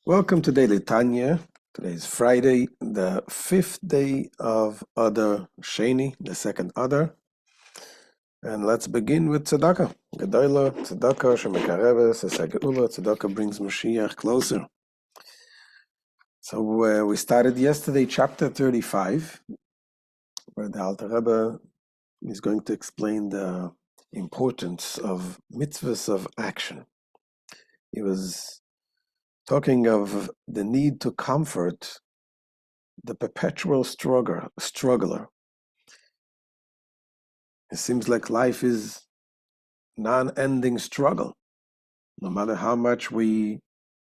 Welcome to Daily Tanya. Today is Friday, the 5th day of Adar Sheni, the second Adar. And let's begin with tzedakah. Gedola, tzedakah, shemekareves, esageula, tzedakah brings Mashiach closer. So we started yesterday, chapter 35, where the Alter Rebbe is going to explain the importance of mitzvahs of action. He was talking of the need to comfort the perpetual struggler. It seems like life is non-ending struggle. No matter how much we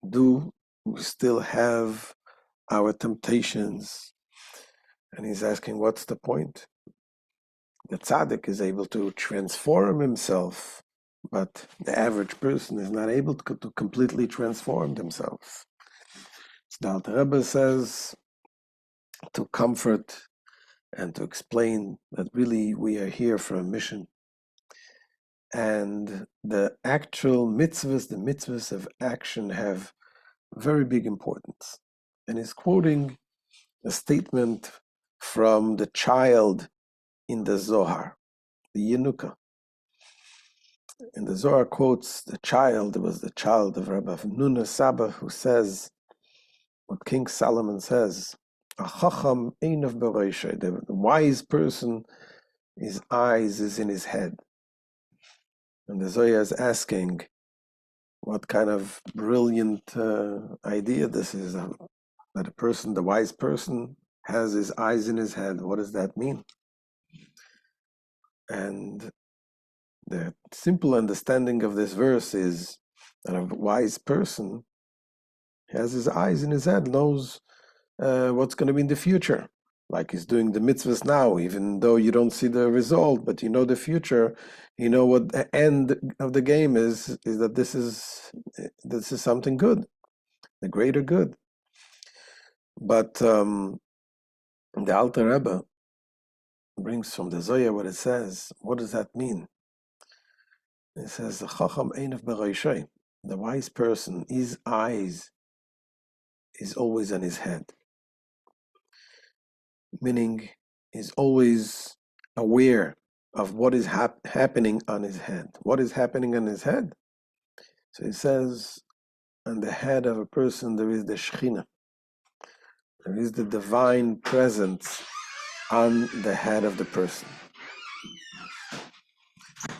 do, we still have our temptations. And he's asking, what's the point? The tzaddik is able to transform himself, but the average person is not able to completely transform themselves. So the Alter Rebbe says to comfort and to explain that really we are here for a mission. And the actual mitzvahs, the mitzvahs of action, have very big importance. And he's quoting a statement from the child in the Zohar, the Yenuka. And the Zohar quotes the child, it was the child of Rabbi Nuna Saba, who says what King Solomon says, a chacham einav b'roshei, the wise person, his eyes is in his head. And the Zohar is asking what kind of brilliant idea this is, that a person, the wise person, has his eyes in his head. What does that mean? And the simple understanding of this verse is that a wise person has his eyes in his head, knows what's going to be in the future. Like he's doing the mitzvahs now, even though you don't see the result, but you know the future. You know what the end of the game is that this is something good, the greater good. But the Alter Rebbe brings from the Zohar what it says. What does that mean? It says, "Chacham einav b'roshei." The wise person, his eyes is always on his head. Meaning, he's always aware of what is happening on his head. What is happening on his head? So he says, on the head of a person there is the Shekhinah. There is the divine presence on the head of the person.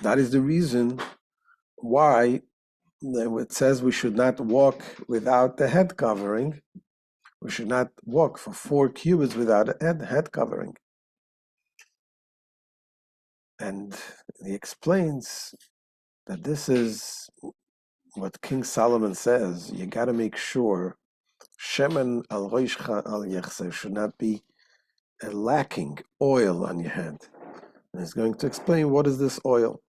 That is the reason why it says we should not walk without the head covering. We should not walk for 4 cubits without a head covering. And he explains that this is what King Solomon says. You got to make sure shemen al roishcha al yechser should not be lacking oil on your head. And he's going to explain what is this oil.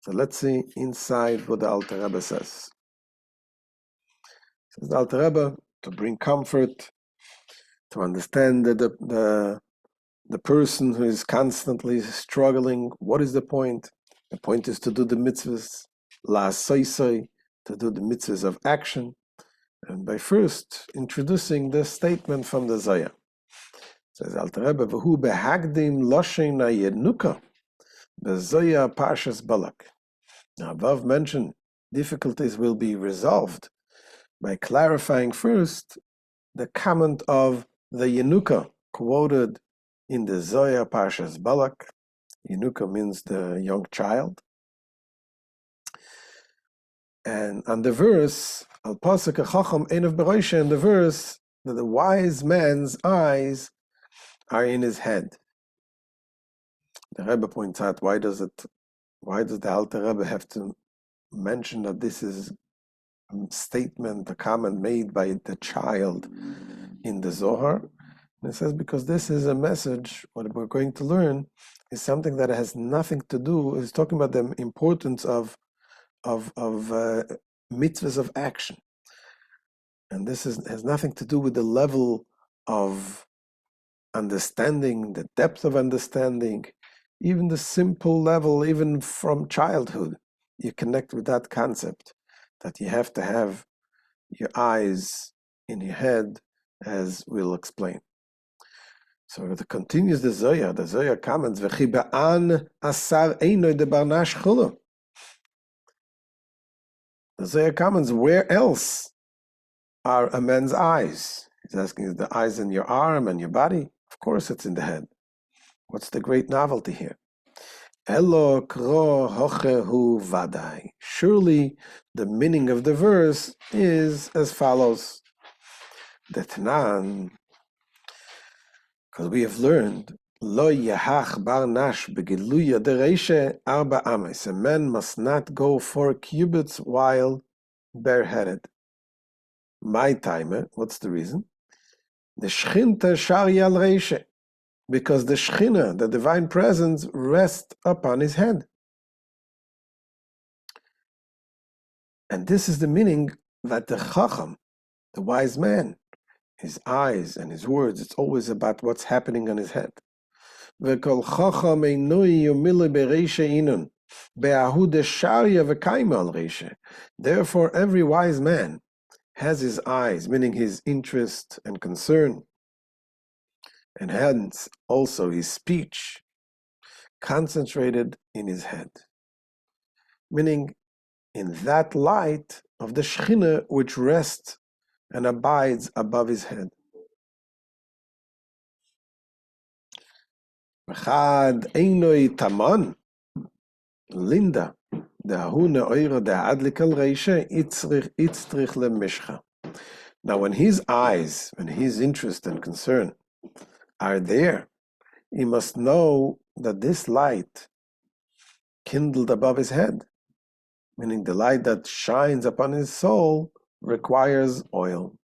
So let's see inside what the Alter Rebbe says. Says the Alter Rebbe, to bring comfort, to understand that the person who is constantly struggling, what is the point? The point is to do the mitzvahs, la soisoi, to do the mitzvahs of action. And by first introducing the statement from the Zohar. Says Alter Rebbe, v'hu behagdim loshen yenuka, bezoya parshas balak. Now above mentioned difficulties will be resolved by clarifying first the comment of the Yenuka quoted in the Zohar Parshas Balak. Yenuka means the young child. And on the verse, Al Pasuk Chacham Einav B'roshei, in the verse, that the wise man's eyes are in his head. The Rebbe points out, why does the Alter Rebbe have to mention that this is a statement, a comment made by the child in the Zohar? And it says, because this is a message, what we're going to learn is something that has nothing to do, is talking about the importance of mitzvahs of action. And this has nothing to do with the level of understanding, the depth of understanding, even the simple level, even from childhood. You connect with that concept that you have to have your eyes in your head, as we'll explain. So it continues the Zohar comments, V'chi ba'an asar einoi de barnash chulu. The Zohar comments, where else are a man's eyes? He's asking, is the eyes in your arm and your body? Of course it's in the head. What's the great novelty here? Elo kro hochehu vadai. Surely the meaning of the verse is as follows. Detnan, because we have learned, Lo yahach bar nash begiluya dereishe arba ames. A man must not go 4 cubits while bareheaded. My timer, what's the reason? The Shchinta shari al reishe. Because the Shechina, the divine presence, rests upon his head. And this is the meaning that the Chacham, the wise man, his eyes and his words, it's always about what's happening on his head. V'kol Chacham einoi yomile bereishe inun, be'ahu desharya v'kaima al reishe. Therefore, every wise man has his eyes, meaning his interest and concern, and hence also his speech, concentrated in his head. Meaning, in that light of the Shechina which rests and abides above his head. V'chad einoi taman, linda, de'ahuna oira de'adlik al reishe, itzrich lemishcha. Now, when his eyes, when his interest and concern are there, he must know that this light kindled above his head, meaning the light that shines upon his soul, requires oil.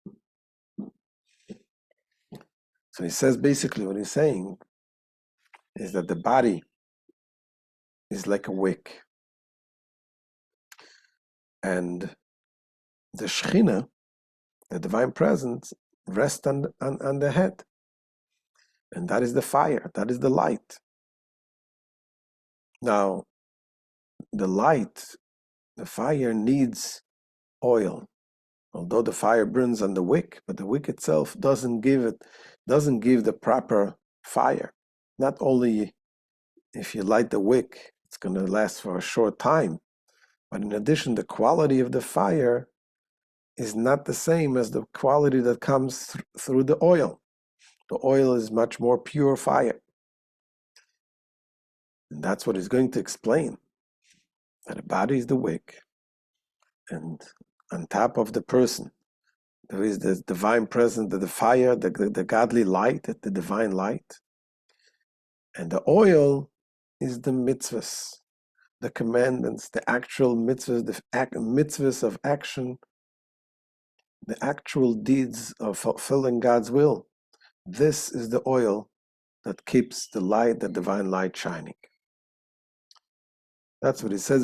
So he says basically what he's saying is that the body is like a wick. And the Shechina, the divine presence, rests on the head. And that is the fire, that is the light. Now, the light, the fire needs oil. Although the fire burns on the wick, but the wick itself doesn't give the proper fire. Not only if you light the wick, it's going to last for a short time, but in addition, the quality of the fire is not the same as the quality that comes through the oil. The oil is much more pure fire. And that's what he's going to explain, that the body is the wick, and on top of the person, there is the divine presence, the fire, the godly light, the divine light. And the oil is the mitzvahs, the commandments, the actual mitzvahs, the mitzvahs of action, the actual deeds of fulfilling God's will. This is the oil that keeps the light, the divine light, shining. That's what it says.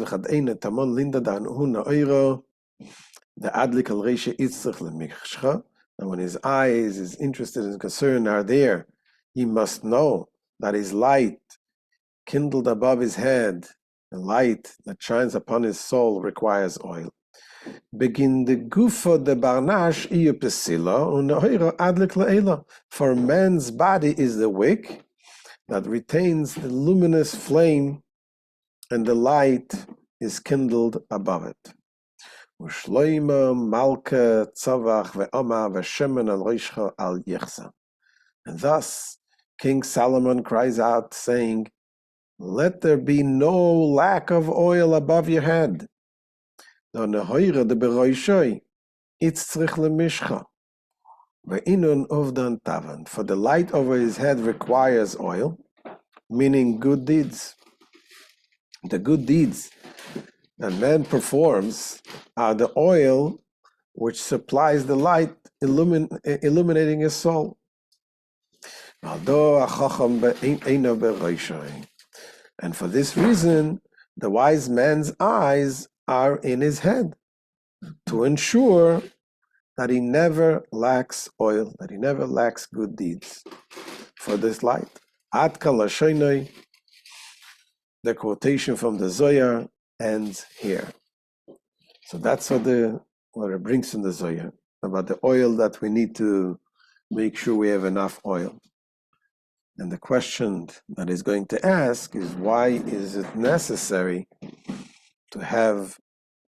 The adlik al reishe itzrich lemichsha. And when his eyes, his interest and his concern are there, he must know that his light kindled above his head, the light that shines upon his soul, requires oil. Begin the gufa de barnash iyu pesila unohira adlik le'ela. For man's body is the wick that retains the luminous flame, and the light is kindled above it. Ushloima malka tzavach ve'ama ve'shemen al reishcha al yechsa. And thus King Solomon cries out, saying, let there be no lack of oil above your head. For the light over his head requires oil, meaning good deeds. The good deeds that man performs are the oil which supplies the light, illuminating his soul. And for this reason, the wise man's eyes are in his head, to ensure that he never lacks oil, that he never lacks good deeds for this light. Ad kalashoinoi, the quotation from the Zohar ends here. So that's what it brings from the Zohar. about the oil that we need to make sure we have enough oil. And the question that he's going to ask is, why is it necessary to have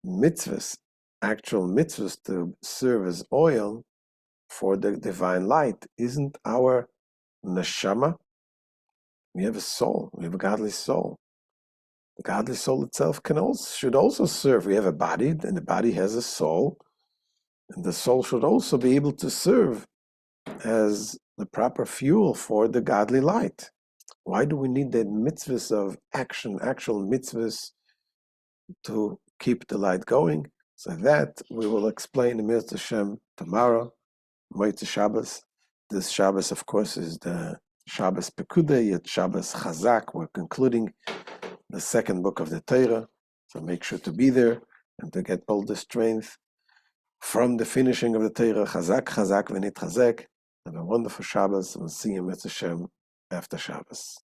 mitzvahs, actual mitzvahs, to serve as oil for the divine light? Isn't our neshama, we have a soul, we have a godly soul. The godly soul itself should also serve. We have a body, and the body has a soul, and the soul should also be able to serve as the proper fuel for the godly light. Why do we need the mitzvahs of action, actual mitzvahs, to keep the light going? So that we will explain in Minutes Hashem tomorrow, Motzei Shabbos. This Shabbos, of course, is the Shabbos Pekudei, yet Shabbos Chazak. We're concluding the second book of the Torah, so make sure to be there and to get all the strength from the finishing of the Torah. Chazak, Chazak, v'nitchazek. Have a wonderful Shabbos. We'll see you, Mitzvah Hashem, after Shabbos.